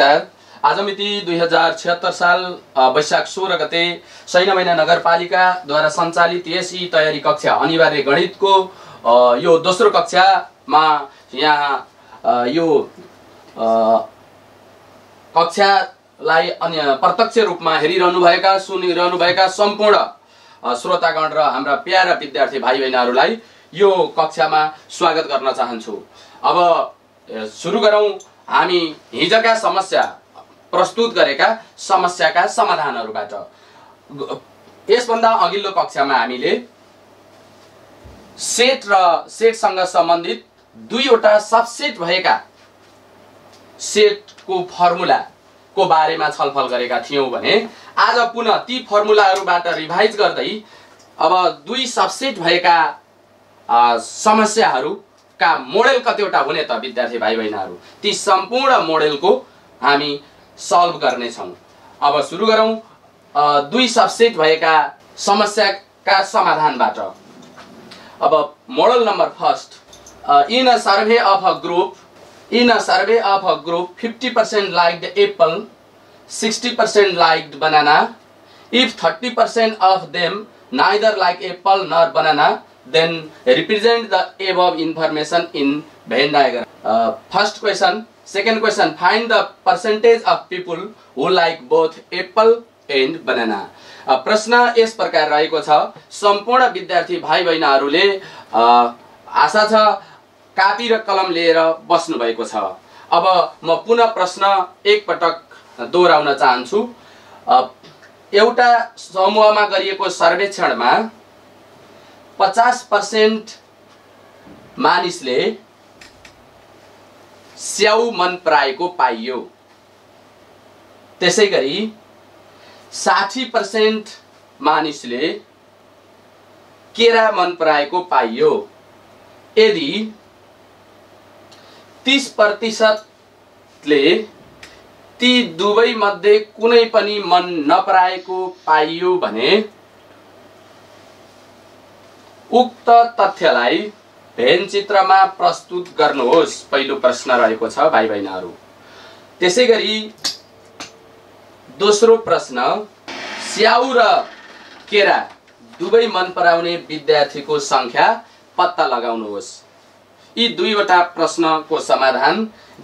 नमस्कार। आज मिति 2076 साल वैशाख 16 गते सैनमैना नगरपालिकाद्वारा सञ्चालित यसै तयारी कक्षा अनिवार्य गणितको यो दोस्रो कक्षामा यहाँ यो कक्षालाई प्रत्यक्ष रूपमा हेरिरहनुभएका सुनिरहनुभएका सम्पूर्ण श्रोतागण र हाम्रा प्यारा विद्यार्थी भाइ बहिनीहरूलाई यो कक्षामा स्वागत गर्न चाहन्छु। अब सुरु गरौँ हामी हिजोका समस्या प्रस्तुत गरेका समस्याका समाधानहरूबाट। यसभन्दा अघिल्लो कक्षामा हामीले सेट र सेटसँग सम्बन्धित दुईवटा सबसेट भएका सेटको फर्मुलाको बारेमा छलफल गरेका थियौं भने आज पुनः ती फर्मुलाहरूबाट रिभाइज गर्दै अब दुई सबसेट भएका समस्याहरूका मोडेल कतिवटा हुने त विद्यार्थी भाइ बहिनीहरू, ती सम्पूर्ण मोडेलको हामी सल्भ गर्नेछौँ। अब सुरु गरौँ दुई सबसेट भएका समस्याका समाधानबाट। अब model number first, in a survey of a group 50% liked apple, 60% liked banana. If 30% of them neither like apple nor banana, then represent the above information in Venn diagram. First question. Second question, find the percentage of people who like both apple and banana. प्रश्न यस प्रकार रहेको छ। सम्पूर्ण विद्यार्थी भाइ बहिनीहरूले आशा छ कापी र कलम लिएर बस्नु भएको छ। अब म पुनः प्रश्न एक पटक दोहोऱ्याउन चाहन्छु। एउटा समूहमा गरिएको सर्वेक्षणमा 50% मानिसले स्याउ मन पराएको पाइयो। त्यसैगरी 60% मानिसले केरा मन पराएको पाइयो। यदि 30% ले ती दुवै मध्ये कुनै पनि मन नपराएको पाइयो भने उक्त तथ्यलाई भेन चित्रमा प्रस्तुत गर्नुहोस्। पहिलो प्रश्न रहेको छ भाइ बहिनीहरू। त्यसैगरी दोस्रो प्रश्न, स्याउ र केरा दुवै मन पराउने विद्यार्थीको संख्या पत्ता लगाउनुहोस्। यी दुईवटा प्रश्नको समाधान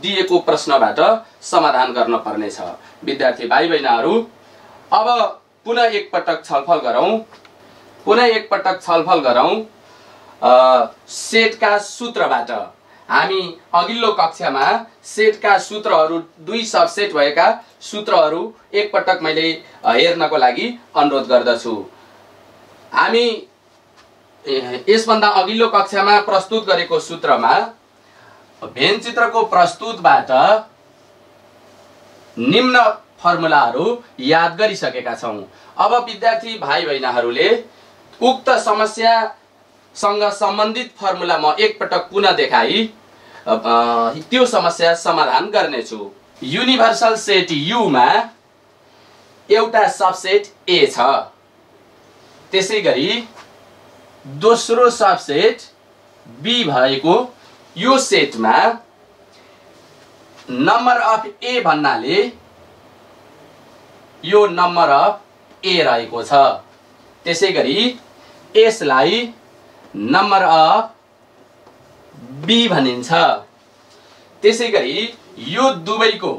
दिएको प्रश्नबाट समाधान गर्न पर्नेछ। विद्यार्थी भाइ बहिनीहरू अब पुनः एक पटक छलफल गरौँ सेटका सूत्रबाट। हामी अघिल्लो कक्षामा सेटका सूत्रहरू, दुई सबसेट भएका सूत्रहरू एक पटक मैले हेर्नको लागि अनुरोध गर्दछु। हामी यसभन्दा अघिल्लो कक्षामा प्रस्तुत गरेको सूत्रमा भेन चित्रको प्रस्तुतबाट निम्न फर्मुलाहरू याद गरिसकेका छौं। अब विद्यार्थी भाइ बहिनीहरूले उक्त समस्यासँग सम्बन्धित फर्मुला म एक पटक पुनः देखाई त्यो समस्या समाधान गर्नेछु। युनिभर्सल सेट U मा एउटा सबसेट A छ। त्यसैगरी दोस्रो सबसेट B भएको यो सेटमा नम्बर अफ A भन्नाले यो नम्बर अफ A रहेको छ। त्यसैगरी यसलाई नम्बर अफ B भनिन्छ। त्यसैगरी यो दुवैको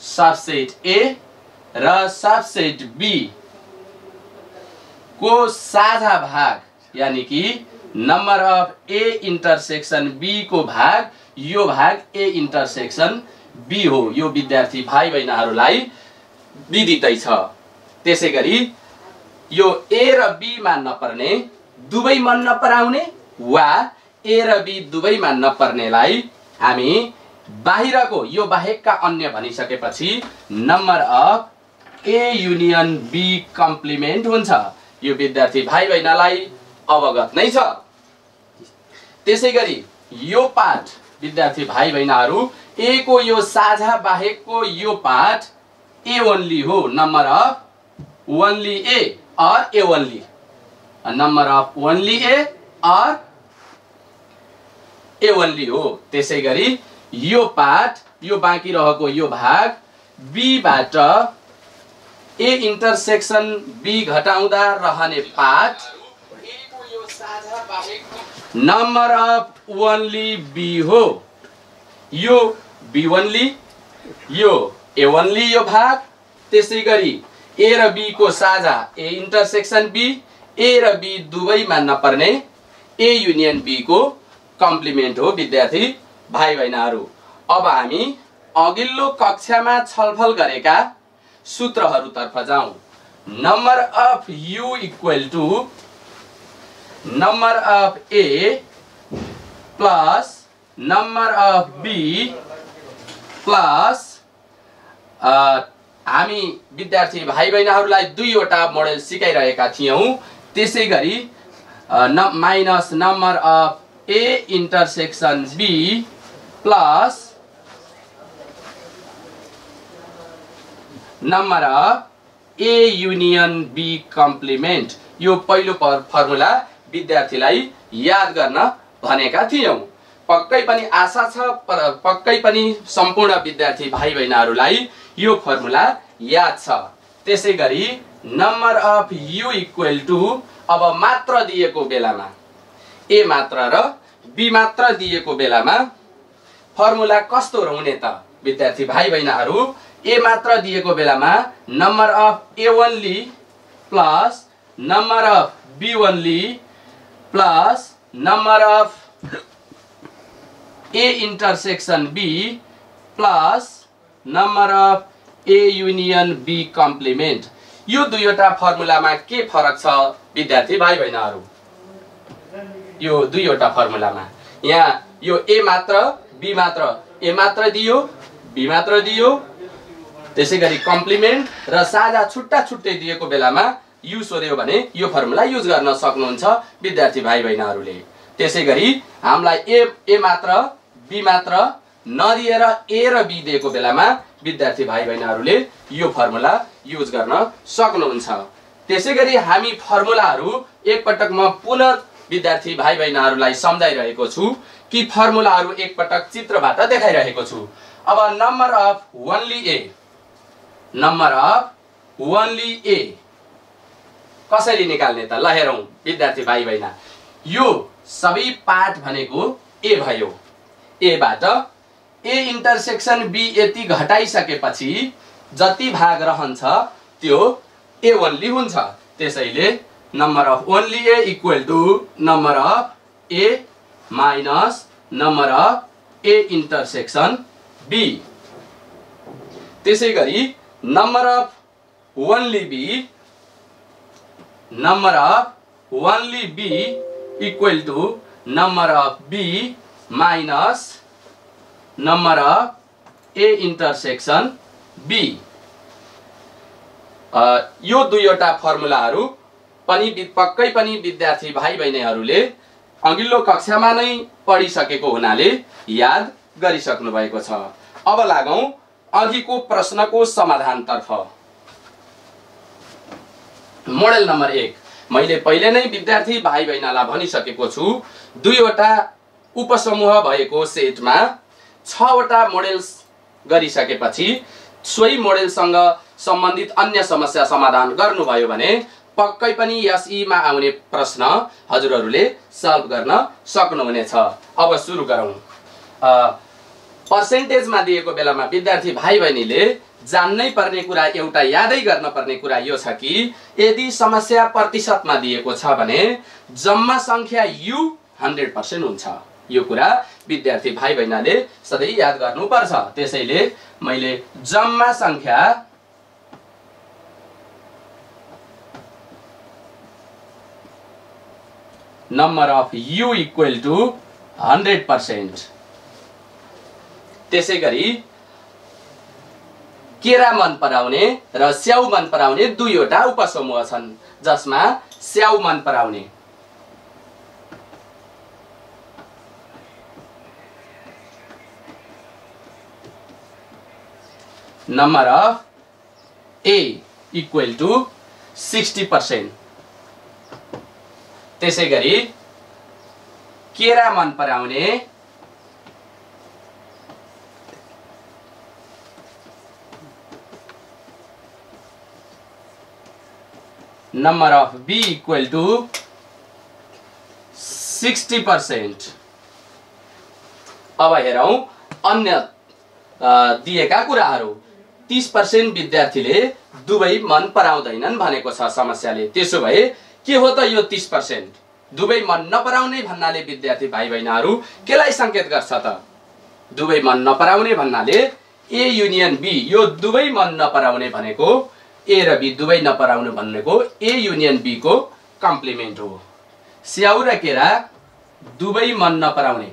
सबसेट A र सबसेट B को साझा भाग यानी कि number of A intersection B को भाग यो भाग A इन्टरसेक्सन B हो। यो विद्यार्थी भाइ बहिनीहरूलाई विदितै छ। त्यसैगरी यो A र B मा नपर्ने, दुवै मन नपराउने वा A र B दुवैमा नपर्नेलाई हामी बाहिरको यो बाहेकका अन्य भनिसकेपछि number of A union B complement हुन्छ। यो विद्यार्थी भाइ बहिनीलाई अवगत नै छ। त्यसैगरी यो पाठ विद्यार्थी भाइ बहिनीहरू A को यो साझा बाहेकको यो पाठ A ओन्ली हो। नम्बर अफ ओन्ली A और A only, number of only A और A ओन्ली हो। त्यसैगरी यो पाठ, यो बाँकी रहेको यो भाग बी बाट ए इन्टरसेक्सन बी घटाउँदा रहने part number of only B हो। यो बी ओन्ली, यो ए ओन्ली यो भाग, त्यसै गरी ए र बी को साझा ए इन्टरसेक्सन बी, ए र बी दुवैमा नपर्ने ए युनियन बी को कम्प्लिमेन्ट हो विद्यार्थी भाइ बहिनीहरू। अब हामी अघिल्लो कक्षामा छलफल गरेका सूत्रहरूतर्फ जाउँ। Number of U equal to number of A plus number of B plus हामी विद्यार्थी भाइ बहिनीहरूलाई दुईवटा मोडेल सिकाइरहेका थियौँ। त्यसै गरी minus number of A intersection B plus number of A union B complement. यो पहिलो फर्मुला विद्यार्थीलाई याद गर्न भनेका थियौँ। पक्कै पनि आशा छ, पक्कै पनि सम्पूर्ण विद्यार्थी भाइ बहिनीहरूलाई यो फर्मुला याद छ। त्यसै गरी number of U equal to अब मात्र दिएको बेलामा ए मात्र र बी मात्र दिएको बेलामा फर्मुला कस्तो हुने त विद्यार्थी भाइ बहिनीहरू? ए मात्र दिएको बेलामा number of A only plus number of B only plus number of A intersection B plus number of A union B complement. यो दुईवटा फर्मुलामा के फरक छ विद्यार्थी भाइ बहिनीहरू? यो दुईवटा फर्मुलामा यहाँ यो ए मात्र बी मात्र, ए मात्र दियो बी मात्र दियो, त्यसै गरी कम्प्लिमेन्ट र साझा छुट्टा छुट्टै दिएको बेलामा यु सोध्यो भने यो फर्मुला युज गर्न सक्नुहुन्छ विद्यार्थी भाइ बहिनीहरूले। त्यसै गरी हामीलाई ए मात्र बी मात्र नदिएर ए र बी दिएको बेलामा विद्यार्थी भाइ बहिनीहरूले यो फर्मुला युज गर्न सक्नुहुन्छ। त्यसै गरी हामी फर्मुलाहरू एकपटक म पुनः विद्यार्थी भाइ बहिनीहरूलाई सम्झाइरहेको छु कि फर्मुलाहरू एकपटक चित्रबाट देखाइरहेको छु। अब number of only A, number of only A कसरी निकाल्ने त? ल हेरौँ विद्यार्थी भाइ बहिनी, यो सबै पार्ट भनेको ए भयो। ए बाट ए इन्टरसेक्सन बी यति घटाइसकेपछि जति भाग रहन्छ त्यो ए ओन्ली हुन्छ। त्यसैले number of only A equal to number of A minus number of A intersection B. त्यसै गरी number of only B, number of only B equal to number of B minus number of A intersection B. यो दुईवटा फर्मुलाहरू पनि पक्कै पनि विद्यार्थी भाइ बहिनीहरूले अघिल्लो कक्षामा नै पढिसकेको हुनाले याद गरिसक्नु भएको छ। अब लागौं अघिको प्रश्नको समाधानतर्फ। मोडेल नम्बर 1 मैले पहिले नै विद्यार्थी भाइ बहिनीलाई भनिसकेको छु, दुईवटा उपसमूह भएको सेटमा 6 वटा मोडेल्स गरिसकेपछि सोही मोडेलसँग सम्बन्धित अन्य समस्या समाधान गर्नुभयो भने पक्कै पनि एसईमा आउने प्रश्न हजुरहरूले सल्भ गर्न सक्नुहुनेछ। अब सुरु गरौँ। पर्सेन्टेजमा दिएको बेलामा विद्यार्थी भाइ बहिनीले जान्नै पर्ने कुरा, एउटा यादै गर्न पर्ने कुरा यो छ कि यदि समस्या प्रतिशतमा दिएको छ भने जम्मा संख्या यु 100% हुन्छ। यो कुरा विद्यार्थी भाइ बहिनीले सधैँ याद गर्नुपर्छ। त्यसैले मैले जम्मा संख्या number of U equal to 100%। त्यसै गरी केरा मन पराउने र स्याउ मन पराउने दुईवटा उपसमूह छन्, जसमा स्याउ मन पराउने number of A equal to 60%। त्यसै गरी केरा मन पराउने number of B equal to 60%। अब हेरौं अन्य दिएका कुराहरू। 30% विद्यार्थीले दुवै मन पराउँदैनन् भनेको छ समस्याले। त्यसो भए के हो त यो 30%? दुवै मन नपराउने भन्नाले विद्यार्थी भाइ बहिनीहरू केलाई संकेत गर्छ त? दुवै मन नपराउने भन्नाले ए युनियन बी, यो दुवै मन नपराउने भनेको ए र बी दुवै नपराउने भनेको ए युनियन बी को कम्प्लिमेन्ट हो। स्याउ र केरा दुवै मन नपराउने।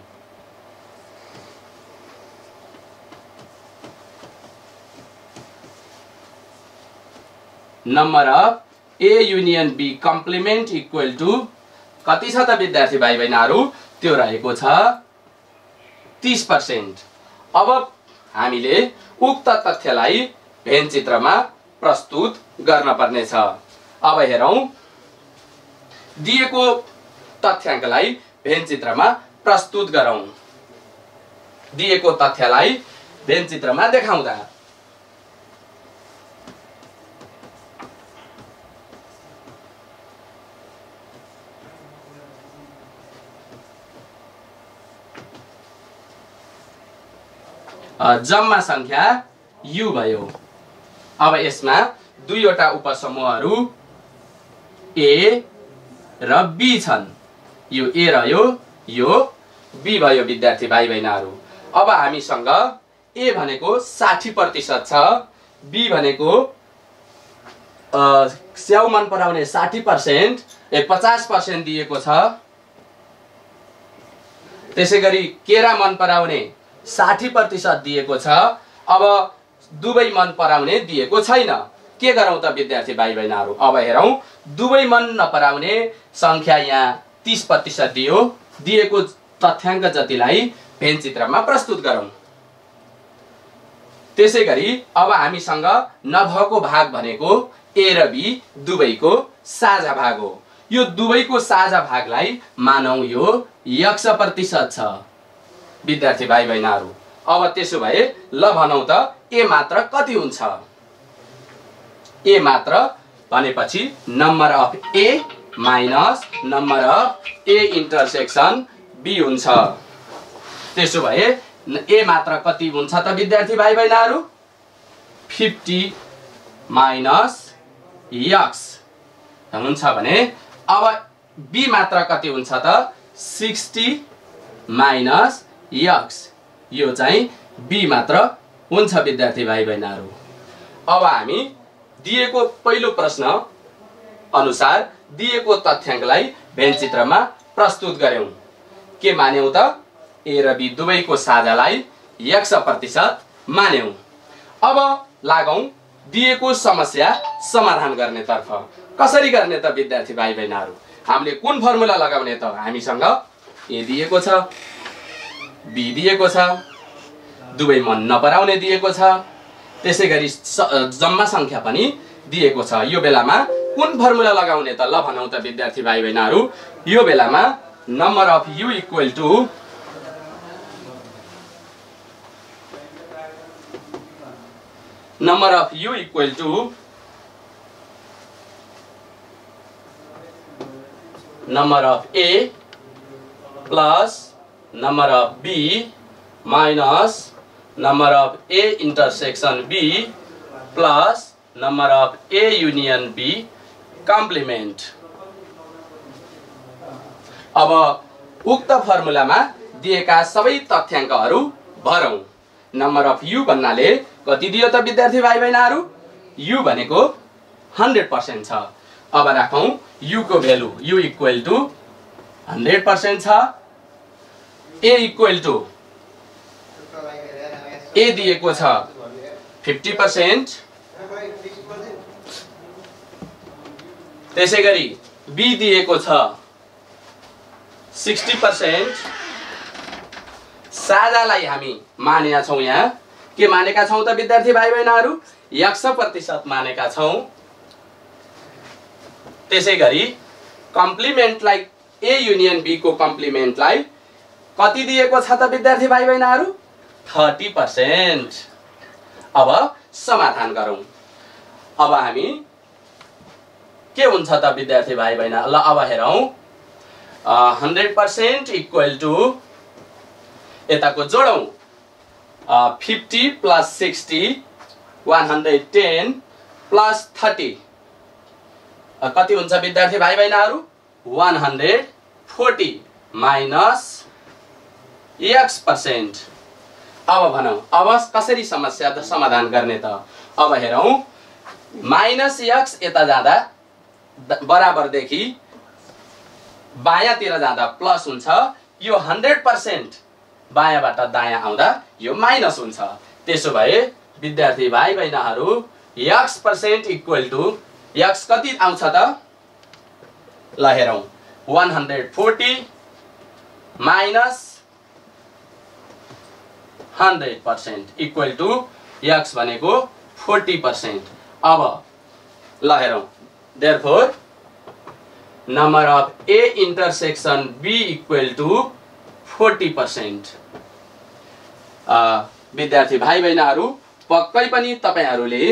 Number of A union B complement equal to कति छ त विद्यार्थी भाइ बहिनीहरू? त्यो रहेको छ 30%। अब हामीले उक्त तथ्यलाई भेन चित्रमा प्रस्तुत गर्न पर्ने छ। अब हेरौं दिएको तथ्याङ्कलाई भेन चित्रमा प्रस्तुत गरौं। दिएको तथ्यलाई भेन चित्रमा देखाउँदा जम्मा संख्या u भयो। अब यसमा दुईवटा उपसमूहहरू a र b छन्। यो a रह्यो, यो b भयो विद्यार्थी भाइ बहिनीहरू। अब हामीसँग a भनेको 60% छ, b भनेको स्याउ मन पराउने 60% 50% दिएको छ। त्यसैगरी केरा मन पराउने 60% दिएको छ। अब दुवै मन पराउने दिएको छैन। के गरौं त विद्यार्थी भाइ बहिनीहरू? अब हेरौं दुवै मन नपराउने संख्या यहाँ 30% दियो। दिएको तथ्याङ्क जतिलाई भेन चित्रमा प्रस्तुत गरौं। त्यसैगरी अब हामीसँग नभएको भाग भनेको ए र बी दुवैको साझा भाग हो। यो दुवैको साझा भागलाई मानौं यो 100% छ विद्यार्थी भाइ बहिनीहरू। अब त्यसो भए ल भनौं त ए मात्र कति हुन्छ? ए मात्र भनेपछि number of A minus number of A intersection B हुन्छ। त्यसो भए ए मात्र कति हुन्छ त विद्यार्थी भाइ बहिनीहरू? 50 माइनस x हुन्छ भने अब बी मात्र कति हुन्छ त? 60 माइनस x। यो चाहिँ बी मात्र हुन्छ विद्यार्थी भाइ बहिनीहरू। अब हामी दिएको पहिलो प्रश्न अनुसार दिएको तथ्याङ्कलाई भेन चित्रमा प्रस्तुत गर्यौं। के मान्यौं त? ए र बी दुवैको साझालाई 100% मान्यौं। अब लागौं दिएको समस्या समाधान गर्नेतर्फ। कसरी गर्ने त विद्यार्थी भाइ बहिनीहरू? हामीले कुन फर्मुला लगाउने त? हामीसँग ए दिएको छ, बी दिएको छ, दुवै मन नपराउने दिएको छ, त्यसैगरी जम्मा संख्या पनि दिएको छ। यो बेलामा कुन फर्मुला लगाउने त? ल भनौं त विद्यार्थी भाइ बहिनीहरू। यो बेलामा number of u equal to number of u equal to number of a plus number of b minus number of a intersection b plus number of a union b complement। अब उक्त फर्मुलामा दिएका सबै तथ्याङ्कहरू भरौं। नम्बर अफ u भन्नाले कति दियो त विद्यार्थी भाइ बहिनीहरू? u भनेको 100% छ। अब राखौं u को भ्यालु u इक्वल टु 100% छ। a इक्वल टु a दिएको छ 50%। त्यसैगरी b दिएको छ 60%। साझालाई हामी मानेका छौं। यहाँ के मानेका छौं त विद्यार्थी भाइ बहिनीहरू? 100% मानेका छौं। त्यसैगरी कम्प्लिमेन्टलाई ए युनियन बी को कम्प्लिमेन्टलाई कति दिएको छ त विद्यार्थी भाइ बहिनीहरू? 30%। अब समाधान गरौं। अब हामी के हुन्छ त विद्यार्थी भाइ बहिनी? ल अब हेरौँ 100% इक्वल टु यताको जोडौँ 50 प्लस 60 110 प्लस 30 कति हुन्छ विद्यार्थी भाइ बहिनीहरू? 140 माइनस x%। अब भनौँ अब कसरी समस्या त समाधान गर्ने त? अब हेरौँ माइनस x यता जाँदा बराबरदेखि बायाँतिर जाँदा प्लस हुन्छ, यो 100% बायाँबाट दायाँ आउँदा यो माइनस हुन्छ। त्यसो भए विद्यार्थी भाइ बहिनीहरू x% इक्वल टु x कति आउँछ त? ल हेरौँ 140 माइनस 100% इक्वल टु x भनेको 40%। अब ल हेरौँ therefore number of A intersection B equal to 40%। विद्यार्थी भाइ बहिनीहरू पक्कै पनि तपाईहरूले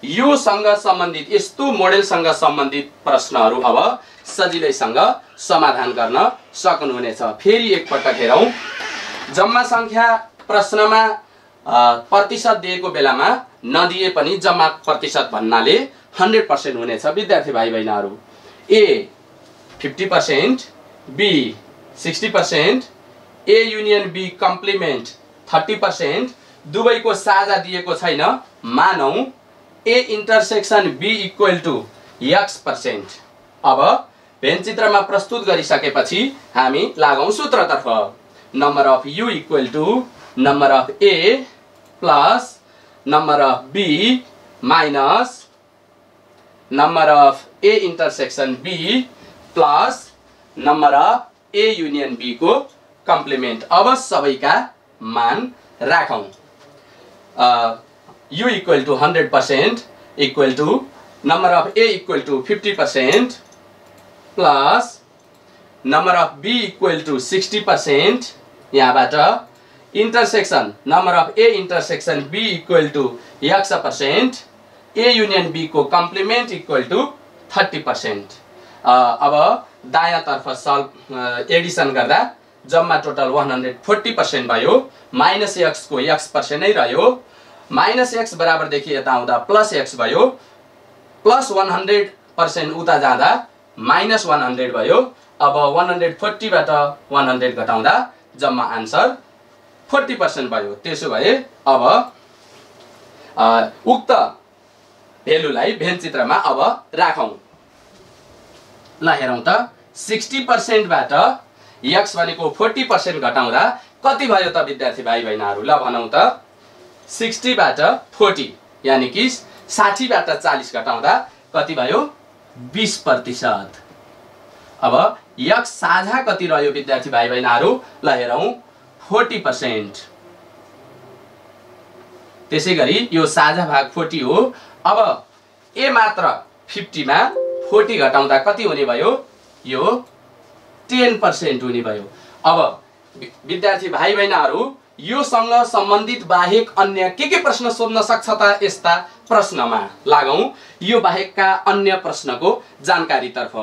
योसँग सम्बन्धित यस्तो मोडेलसँग सम्बन्धित प्रश्नहरू अब सजिलैसँग समाधान गर्न सक्नुहुनेछ। फेरि एकपटक हेरौँ जम्मा संख्या प्रश्नमा प्रतिशत दिएको बेलामा नदिए पनि जम्मा प्रतिशत भन्नाले 100% हुनेछ विद्यार्थी भाइ बहिनीहरू। A 50%, B 60%, A union B complement 30%, दुवैको साझा दिएको छैन। मानौँ A intersection B equal to x%। अब भेनचित्रमा प्रस्तुत गरिसकेपछि हामी लागौँ सूत्रतर्फ। Number of U equal to number of A plus number of B minus number of A intersection B plus number of A union B को कम्प्लिमेन्ट। अब सबैका मान राखौँ। U equal to 100% equal to number of A equal to 50% plus number of B equal to 60%। यहाँबाट intersection number of A intersection B equal to x%, A union B को complement equal to 30%। अब दायाँतर्फ solve Edison गर्दा जम्मा total 140% भयो। Minus x को x% नै रह्यो। Minus x बराबरदेखि यता आउँदा प्लस x भयो। प्लस 100% उता जाँदा माइनस 100 भयो। अब 140 बाट 100 घटाउँदा जम्मा आन्सर 40% भयो। त्यसो भए अब उक्त भेलुलाई भेनचित्रमा अब राखौँ। ल हेरौँ त 60% बाट x भनेको 40% घटाउँदा कति भयो त विद्यार्थी भाइ बहिनीहरू? ल भनौँ त 60 बाट 40 यानि कि 60 बाट 40 घटाउँदा कति भयो? 20%। अब x साझा कति रह्यो विद्यार्थी भाइ बहिनीहरू? ल हेरौँ 40%। त्यसै गरी यो साझा भाग 40 हो। अब A मात्र 50 मा 40 घटाउँदा कति हुने भयो? यो 10% हुने भयो। अब विद्यार्थी भाइ बहिनीहरू योसँग सम्बन्धित बाहेक अन्य के प्रश्न सोध्न सक्छ त? यस्ता प्रश्नमा लागौँ यो बाहेकका अन्य प्रश्नको जानकारीतर्फ।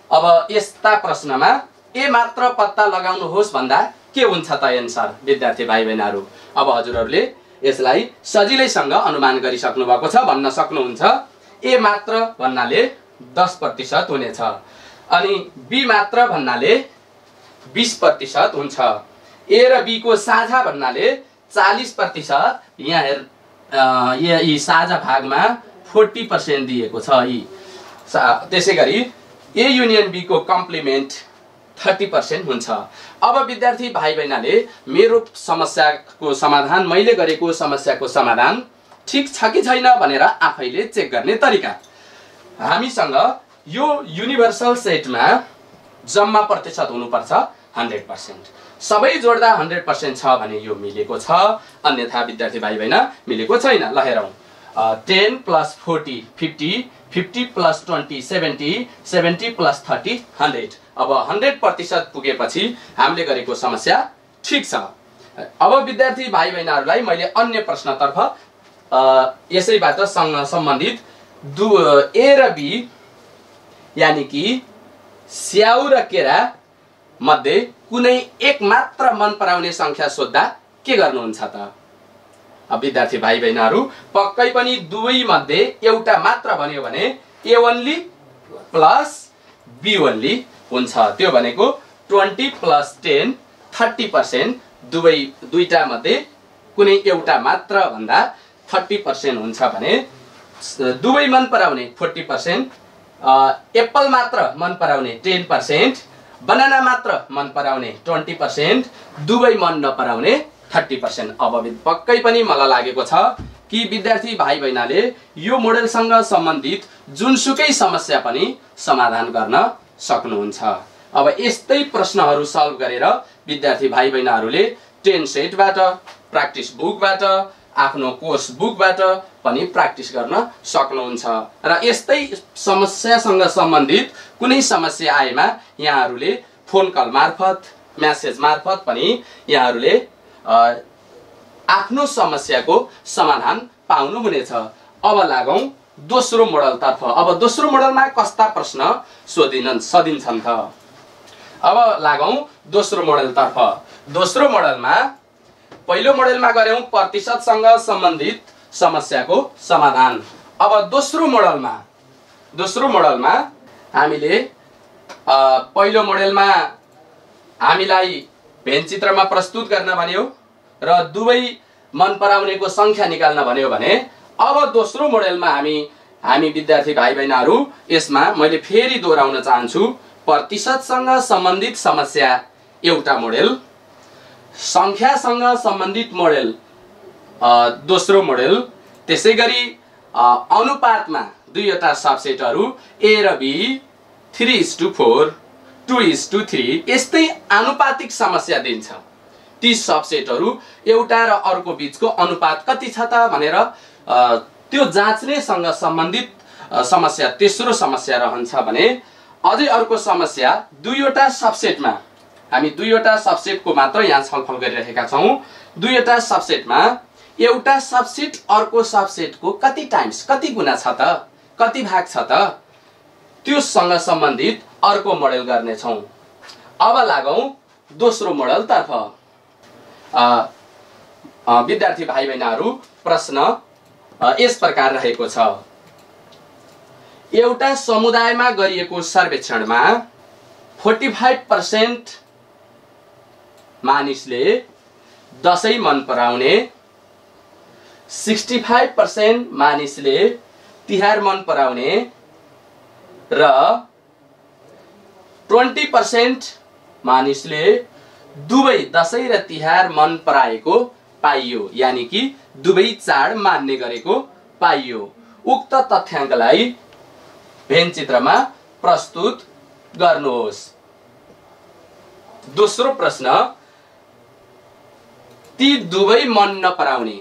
अब यस्ता प्रश्नमा A मात्र पत्ता लगाउनुहोस् भन्दा के हुन्छ त एन्सर विद्यार्थी भाइ बहिनीहरू? अब हजुरहरूले यसलाई सजिलैसँग अनुमान गरिसक्नु भएको छ, भन्न सक्नुहुन्छ। A मात्र भन्नाले 10% हुनेछ अनि B मात्र भन्नाले 20% हुन्छ। A र B को साझा भन्नाले 40%। यहाँ यी साझा भागमा 40% दिएको छ। यी त्यसै गरी A युनियन B को कम्प्लिमेन्ट 30% हुन्छ। अब विद्यार्थी भाइ बहिनीले मेरो समस्याको समाधान, मैले गरेको समस्याको समाधान ठिक छ कि छैन भनेर आफैले चेक गर्ने तरिका। हामीसँग यो युनिभर्सल सेटमा जम्मा प्रतिशत हुनुपर्छ 100%। सबै जोड्दा 100% छ भने यो मिलेको छ, अन्यथा विद्यार्थी भाइ बहिनी मिलेको छैन। ल हेरौँ 10 प्लस 40 50, 50 प्लस 20 70, 70 प्लस 30 100। अब 100% पुगेपछि हामीले गरेको समस्या ठिक छ। अब विद्यार्थी भाइ बहिनीहरूलाई मैले अन्य प्रश्नतर्फ यसैबाट सँग सम्बन्धित A र B यानी कि स्याउ र केरा मध्ये कुनै एक मात्र मन पराउने संख्या सोध्दा के गर्नुहुन्छ त? अब विद्यार्थी भाइ बहिनीहरू पक्कै पनि दुवै मध्ये एउटा मात्र भन्यो भने ए ओन्ली प्लस बी ओन्ली हुन्छ। त्यो भनेको 20 + 10 30%, दुईटा मध्ये कुनै एउटा मात्र भन्दा 30% हुन्छ भने दुवै मन पराउने 40%, एप्पल मात्र मन पराउने 10%, बनाना मात्र मन पराउने 20%, दुवै मन नपराउने 30%। अब पक्कै पनि मलाई लागेको छ कि विद्यार्थी भाइ बहिनीले यो मोडेलसँग सम्बन्धित जुनसुकै समस्या पनि समाधान गर्न सक्नुहुन्छ। अब यस्तै प्रश्नहरू सल्भ गरेर विद्यार्थी भाइ बहिनीहरूले 10 सेटबाट, प्र्याक्टिस बुकबाट, आफ्नो कोर्स बुकबाट पनि प्र्याक्टिस गर्न सक्नुहुन्छ। र यस्तै समस्यासँग सम्बन्धित कुनै समस्या आएमा यहाँहरूले फोन कल मार्फत, म्यासेज मार्फत पनि यहाँहरूले आफ्नो समस्याको समाधान पाउनुहुनेछ। अब लागौं दोस्रो मोडलतर्फ। अब दोस्रो मोडलमा कस्ता प्रश्न सोधिन्छन् त? अब लागौं दोस्रो मोडलतर्फ। दोस्रो मोडलमा पहिलो मोडलमा गर्यौं प्रतिशतसँग सम्बन्धित समस्याको समाधान। अब दोस्रो मोडलमा हामीले पहिलो मोडलमा हामीलाई भेनचित्रमा प्रस्तुत गर्न भन्यो र दुवै मन पराउनेको संख्या निकाल्न भन्यो भने अब दोस्रो मोडलमा हामी विद्यार्थी भाइ बहिनीहरू यसमा मैले फेरि दोहोऱ्याउन चाहन्छु। प्रतिशतसँग सम्बन्धित समस्या एउटा मोडेल, संख्यासँग सम्बन्धित मोडेल दोस्रो मोडेल, त्यसैगरी अनुपातमा दुईवटा सबसेटहरू ए र बी 3:4, 2:3 यस्तै आनुपातिक समस्या दिन्छ। ती सबसेटहरू एउटा र अर्को बीचको अनुपात कति छ त भनेर त्यो जाँच्नेसँग सम्बन्धित समस्या तेस्रो समस्या रहन्छ भने अझै अर्को समस्या दुईवटा सबसेटमा, हामी दुईवटा सबसेटको मात्र यहाँ छलफल गरिरहेका छौं। दुईवटा सबसेटमा एउटा सबसेट अर्को सबसेटको कति टाइम्स, कति गुना छ त, कति भाग छ त, त्योसँग सम्बन्धित अर्को मोडेल गर्नेछौं। अब लागौं दोस्रो मोडलतर्फ। विद्यार्थी भाइ बहिनीहरू प्रश्न यस प्रकार रहेको छ। एउटा समुदायमा गरिएको सर्वेक्षणमा 45% मानिसले दशैं मन पराउने, 65% मानिसले तिहार मन पराउने र 20% मानिसले दुवै दशैं र तिहार मन पराएको पाइयो, यानी कि दुवै चाड मान्ने गरेको पाइयो। उक्त तथ्याङ्कलाई भेनचित्रमा प्रस्तुत गर्नुहोस्। दोस्रो प्रश्न, ती दुवै मन नपराउने,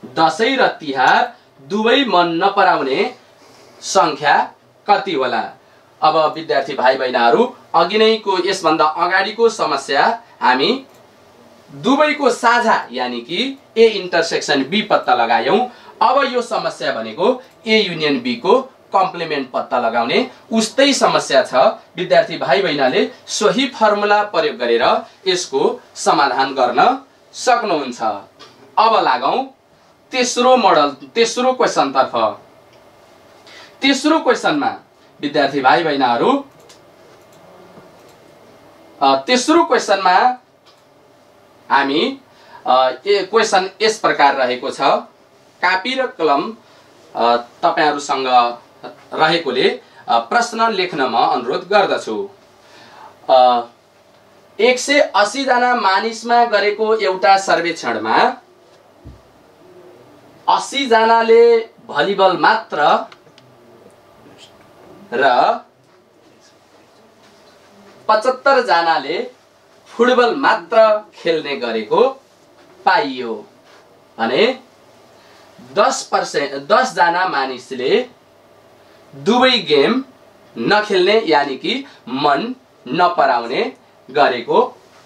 दशैं र तिहार दुवै मन नपराउने संख्या कति होला? अब विद्यार्थी भाइ बहिनीहरू अघि नैको यसभन्दा अगाडिको समस्या हामी दुवैको साझा यानी कि ए इन्टरसेक्सन बी पत्ता लगायौं। अब यो समस्या भनेको ए युनियन बी को कम्प्लिमेन्ट पत्ता लगाउने उस्तै समस्या छ। विद्यार्थी भाइ बहिनीले सोही फर्मुला प्रयोग गरेर यसको समाधान गर्न सक्नुहुन्छ। अब लागौं तेस्रो मोडल, तेस्रो क्वेशन तर्फ। तेस्रो क्वेशनमा विद्यार्थी भाइ बहिनीहरू तेस्रो क्वेशनमा हामी क्वेशन यस प्रकार रहेको छ। कापी र कलम तपाईहरुसँग रहेकोले प्रश्न लेख्न म अनुरोध गर्दछु। 180 जना मानिसमा गरेको एउटा सर्वेक्षणमा 80 जनाले भलिबल मात्र र 75 जनाले फुटबल मात्र खेल्ने गरेको पाइयो भने 10 जना मानिसले दुवै गेम नखेल्ने यानी कि मन नपराउने गरेको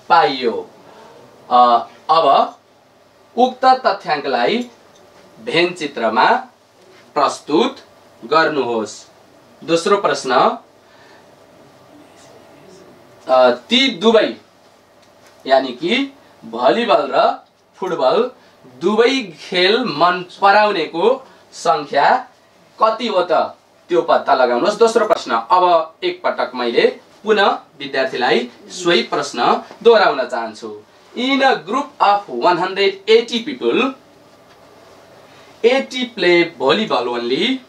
पाइयो। अब उक्त तथ्याङ्कलाई भेनचित्रमा प्रस्तुत गर्नुहोस्। दोस्रो प्रश्न, ती दुवै यानी कि भलिबल र फुटबल दुवै खेल मन पराउनेको संख्या कति हो त त्यो पत्ता लगाउनुहोस्। दोस्रो प्रश्न, अब एक पटक मैले पुनः विद्यार्थीलाई सोही प्रश्न दोहोऱ्याउन चाहन्छु। In a group of 180 people, 80 play volleyball only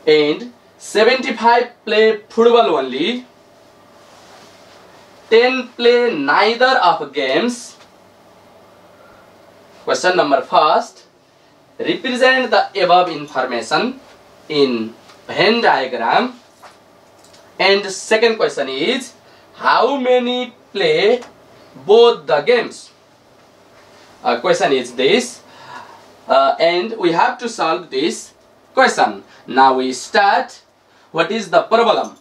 and 75 play football only. 10 play neither of games. Question number first. Represent the above information in Venn diagram. And the second question is, how many play both the games? Question is this, and we have to solve this question. Now we start. What is the problem?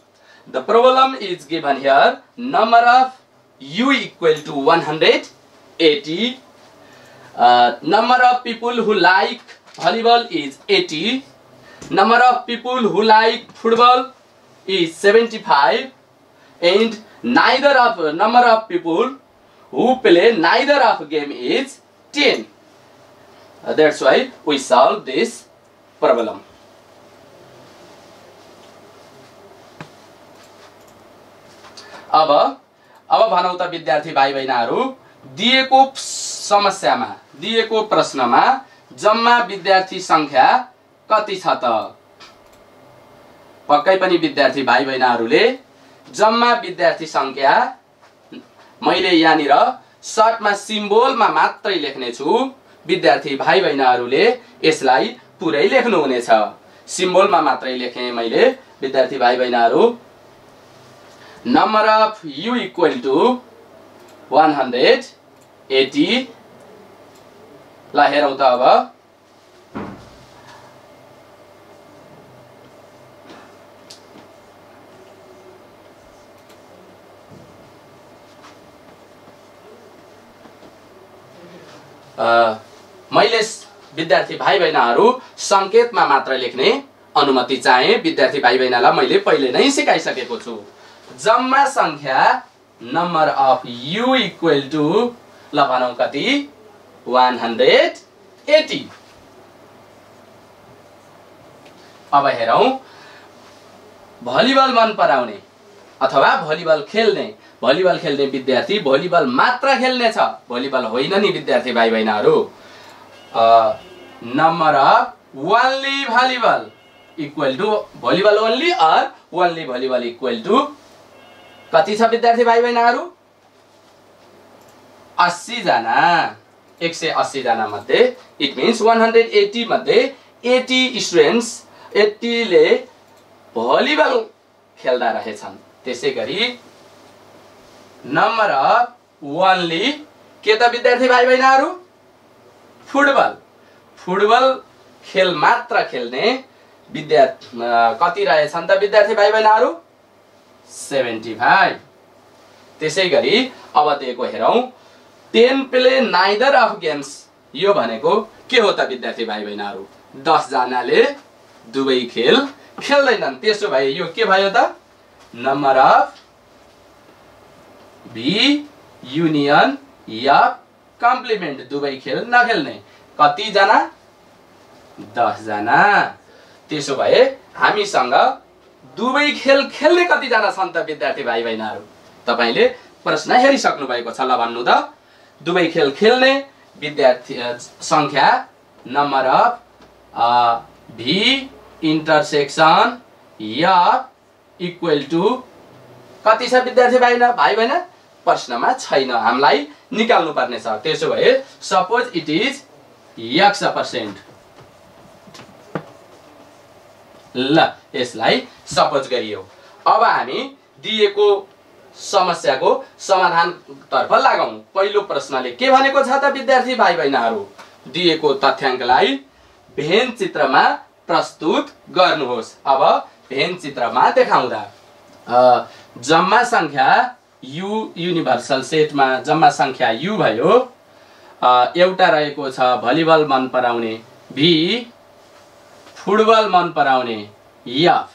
The problem is given here. Number of U equal to 180. Number of people who like volleyball is 80. Number of people who like football is 75. And number of people who play neither of game is 10. That's why we solve this problem. अब भनौं त विद्यार्थी भाइ बहिनीहरु, दिएको समस्यामा दिएको प्रश्नमा जम्मा विद्यार्थी संख्या कति छ त? पक्कै पनि विद्यार्थी भाइ बहिनीहरुले जम्मा विद्यार्थी संख्या मैले यहाँनिर सर्टमा सिम्बोलमा मात्रै लेख्ने छु। विद्यार्थी भाइ बहिनीहरुले यसलाई पुरै लेख्नु हुनेछ। सिम्बोलमा मात्रै लेखे मैले विद्यार्थी भाइ बहिनीहरु। Number of U equal to 180. ला हेरौं त अब। मैले विद्यार्थी भाइ बहिनीहरु संकेतमा मात्र लेख्ने अनुमति चाहे। विद्यार्थी भाइ बहिनीलाई मैले पहिले नै सिकाइसकेको छु। जम्मा संख्या number of U equal to ल भनौं कति 180। अब हेरौं, भलिबल मन पराउने अथवा भलिबल खेल्ने विद्यार्थी भलिबल मात्र खेल्ने छ, भलिबल होइन नि विद्यार्थी भाइ बहिनीहरु। Number of only volleyball equal to volleyball only or only volleyball equal to कति छ विद्यार्थी भाइ बहिनीहरु? 80 जना। 180 जना मध्ये इट मिन्स 180 मध्ये 80 स्टुडेन्ट्स 80 ले भलिबल खेल्दा रहेछन्। त्यसैगरी नम्बर अफ ओन्ली के त विद्यार्थी भाइ बहिनीहरु? फुटबल खेल मात्र खेल्ने विद्यार्थी कति रहेछन् त विद्यार्थी भाइ बहिनीहरु? 75। त्यसैगरी अब दिएको हेरौं, 10 प्ले नाइदर अफ गेम्स। यो भनेको के हो त विद्यार्थी भाइ बहिनीहरु? 10 जनाले दुवै खेल खेल्दैनन्। त्यसो भए यो के भयो त? नम्बर अफ बी युनियन या कम्प्लिमेन्ट, दुवै खेल नखेल्ने कति जना? 10 जना। त्यसो भए हामीसँग दुवै खेल खेल्ने कति जना छन् त विद्यार्थी भाइ बहिनीहरु? तपाईले प्रश्न हेरिसक्नु भएको छ। ल भन्नु त, दुवै खेल खेल्ने विद्यार्थी संख्या नम्बर अफ भी इन्टरसेक्सन या इक्वल टु कति छ विद्यार्थी भाइ बहिनी? प्रश्नमा छैन, हामीलाई निकाल्नु पर्ने छ। त्यसो भए सपोज इट इज X%। ल यसलाई सपोज गरियो। अब हामी दिएको समस्याको समाधान तर्फ लागौं। पहिलो प्रश्नले के भनेको छ त विद्यार्थी भाइ बहिनीहरु? दिएको तथ्याङ्कलाई भेन चित्रमा प्रस्तुत गर्नुहोस्। अब भेन चित्रमा देखाउँदा जम्मा संख्या U युनिभर्सल सेटमा जम्मा संख्या U भयो। एउटा रहेको छ भलिबल मन पराउने, भी फुटबल मन पराउने एफ।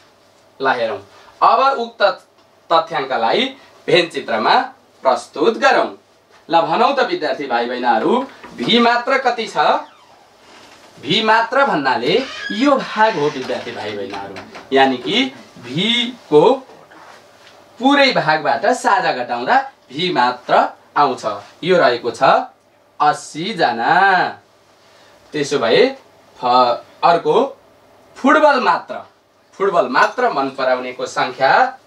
ल हेरौँ अब उक्त तथ्याङ्कलाई भेन चित्रमा प्रस्तुत गरौँ। ल भनौँ त विद्यार्थी भाइ बहिनीहरू, भी मात्र कति छ? भी मात्र भन्नाले यो भाग हो विद्यार्थी भाइ बहिनीहरू, यानि कि भी को पुरै भागबाट साझा घटाउँदा भी मात्र आउँछ। यो रहेको छ 80 जना। त्यसो भए अर्को फुटबल मात्र मन पराउनेको संख्या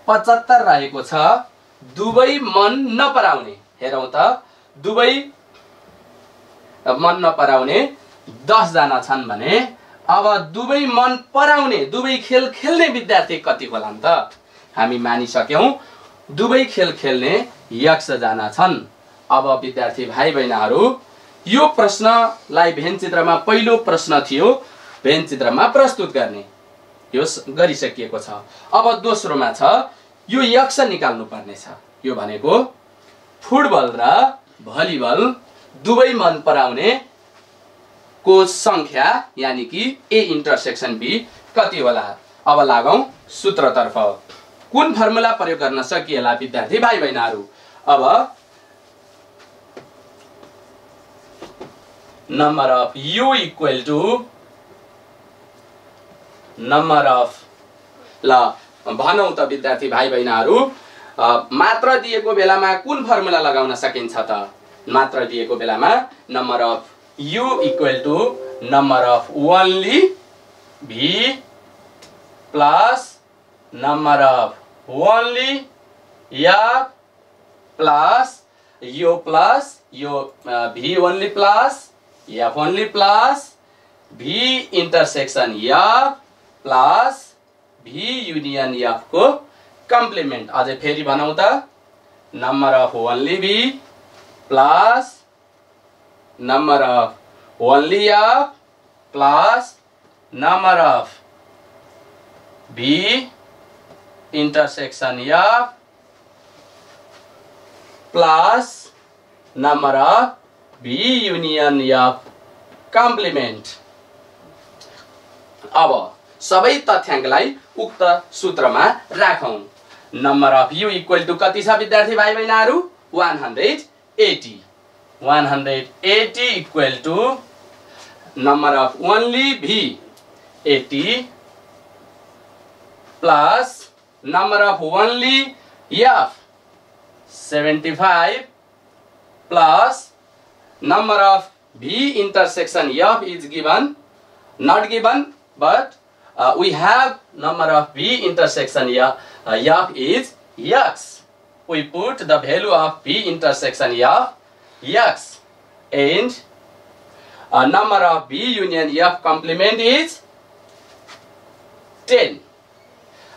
75 रहेको छ। दुवै मन नपराउने, हेरौँ त, दुवै मन नपराउने 10 जना छन् भने अब दुवै मन पराउने, दुवै खेल खेल्ने विद्यार्थी कति होलान् त? हामी मानिसक्यौं दुवै खेल खेल्ने 100 जना छन्। अब विद्यार्थी भाइ बहिनीहरू, यो प्रश्नलाई भेन चित्रमा पहिलो प्रश्न थियो भेन चित्रमा प्रस्तुत गर्ने, यो गरिसकिएको छ। अब दोस्रोमा छ यो 100 निकाल्नु पर्ने छ। यो भनेको फुटबल र भलिबल दुवै मन पराउने को संख्या, यानी कि ए इंटरसेक्शन बी कति होला? अब लागौं सूत्रतर्फ। कुन फर्मुला प्रयोग गर्न सकिएला विद्यार्थी भाइ बहिनीहरू? अब number of U equal to number of, ल भनौं त विद्यार्थी भाइ बहिनीहरू, मात्र दिएको बेलामा कुन फर्मुला लगाउन सकिन्छ त? मात्र दिएको बेलामा number of u equal to number of only v plus number of only f plus यो v only plus f only plus v intersection f plus v union f को कम्प्लिमेन्ट। अझै फेरि भनौं त, number of only v plus number of only f plus number of v intersection f plus number of v union f complement. अब सबै तथ्याङ्कलाई उक्त सूत्रमा राखौं। Number of u equal to कति छ विद्यार्थी भाइ बहिनीहरू? 180। 180 equal to number of only v 80 plus number of only f 75 plus number of v intersection f is given, not given, but we have number of v intersection f is x. We put the value of v intersection f x, and number of v union f complement is 10.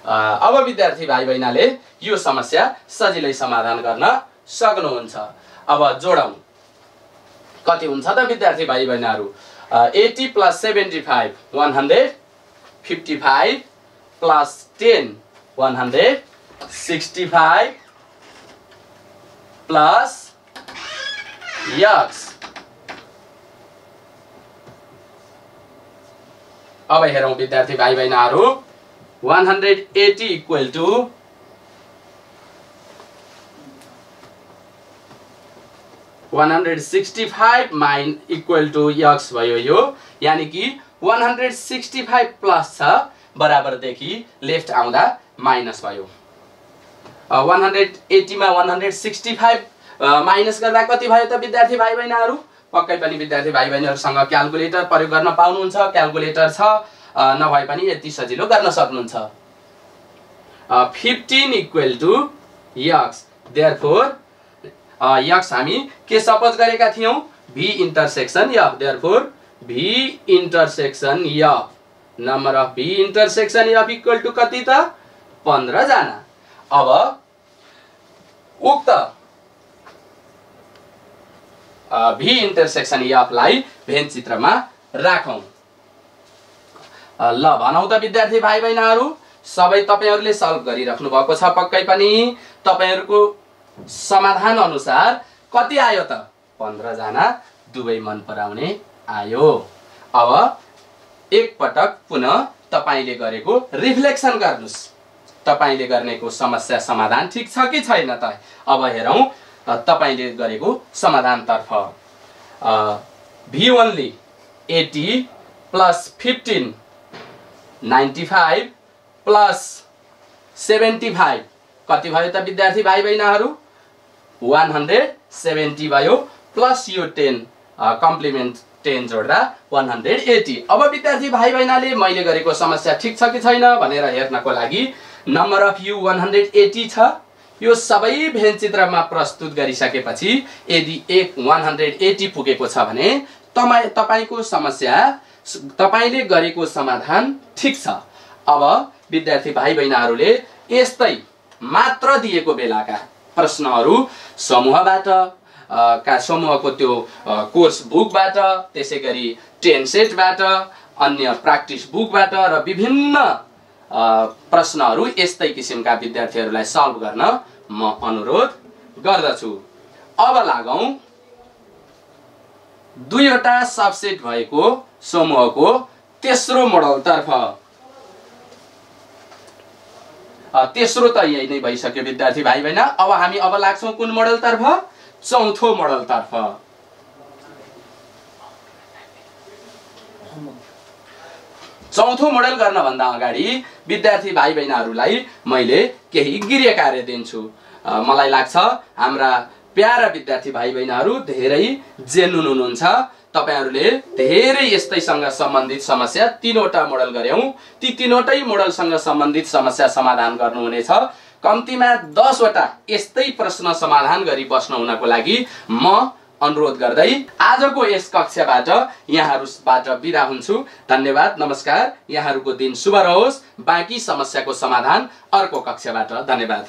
अब विद्यार्थी भाइ बहिनीले यो समस्या सजिलै समाधान गर्न सक्नुहुन्छ। अब जोडौं, कति हुन्छ त विद्यार्थी भाइ बहिनीहरू? 80 plus 75 155 plus 10 165 plus x। अब हेरौं विद्यार्थी भाइ बहिनीहरू, 180 equal to 165 minus equal to x भयो यो, यानी कि 165 प्लस छ बराबर देखि लेफ्ट आउँदा माइनस भयो। 180 मा 165 माइनस गर्दा कति भयो त विद्यार्थी भाइ बहिनीहरू? पक्कै पनि विद्यार्थी भाइ बहिनीहरुसँग क्याल्कुलेटर प्रयोग गर्न पाउनुहुन्छ, क्याल्कुलेटर छ, नभए पनि यति सजिलो गर्न सक्नुहुन्छ। 15 equal to x, therefore x हामी के सपोज गरेका थियौं? v intersection f, therefore v intersection f, number of v intersection f equal to कति त? 15 जना। अब उक्त v इंटरसेक्शन f लाई भेन चित्रमा राखौं। ल भनौं त विद्यार्थी भाइ बहिनीहरू, सबै तपाईहरुले सल्भ गरिराख्नु भएको छ पक्कै पनि। तपाईहरुको समाधान अनुसार कति आयो त? 15 जना दुवै मन पराउने आयो। अब एक पटक पुनः तपाईले गरेको रिफ्लेक्सन गर्नुस्। तपाईले गर्नेको समस्या समाधान ठीक छ कि छैन त? अब हेरौं तपाईले गरेको समाधानतर्फ। V only 80 plus 15 95 plus 75 कति भयो त विद्यार्थी भाइ बहिनीहरु? 170 भयो प्लस यो 10 कम्प्लिमेन्ट 10 जोड्दा 180। अब विद्यार्थी भाइ बहिनीले मैले गरेको समस्या ठीक छ कि छैन भनेर हेर्नको लागि नम्बर अफ यु 180 छ। यो सबै भेनचित्रमा प्रस्तुत गरिसकेपछि यदि 180 पुगेको छ भने तपाईको समस्या तपाईले गरेको समाधान ठीक छ। अब विद्यार्थी भाइ बहिनीहरुले यस्तै मात्र दिएको बेलाका प्रश्नहरु समूहबाट का समूहको त्यो कोर्स बुकबाट, त्यसैगरी 10 सेटबाट, अन्य प्र्याक्टिस बुकबाट र विभिन्न प्रश्नहरु यस्तै किसिमका विद्यार्थीहरुलाई सल्भ गर्न म अनुरोध गर्दछु। अब लागौं दुईवटा सबसेट भएको समूहको तेस्रो मोडलतर्फ। तेस्रो त यही नै भइसक्यो विद्यार्थी भाइ बहिनी। अब हामी लाग्छौं कुन मोडलतर्फ? चौथो मोडलतर्फ। चौथो मोडल गर्न भन्दा अगाडि विद्यार्थी भाइ बहिनीहरुलाई मैले केही गृह कार्य दिन्छु। मलाई लाग्छ हाम्रा प्यारा विद्यार्थी भाइ बहिनीहरु धेरै जेनुन हुनुहुन्छ। तपाईहरुले धेरै यस्तैसँग सम्बन्धित समस्या तीनवटा मोडल गर्यौं। ती तीनवटै मोडलसँग सम्बन्धित समस्या समाधान गर्नुहुनेछ। कम्तीमा 10 वटा यस्तै प्रश्न समाधान गरी बस्न हुनको लागि म अनुरोध गर्दै आजको यस कक्षाबाट यहाँहरुबाट बिदा हुन्छु। धन्यवाद, नमस्कार। यहाँहरुको दिन शुभ रहोस्। बाँकी समस्याको समाधान अर्को कक्षाबाट। धन्यवाद।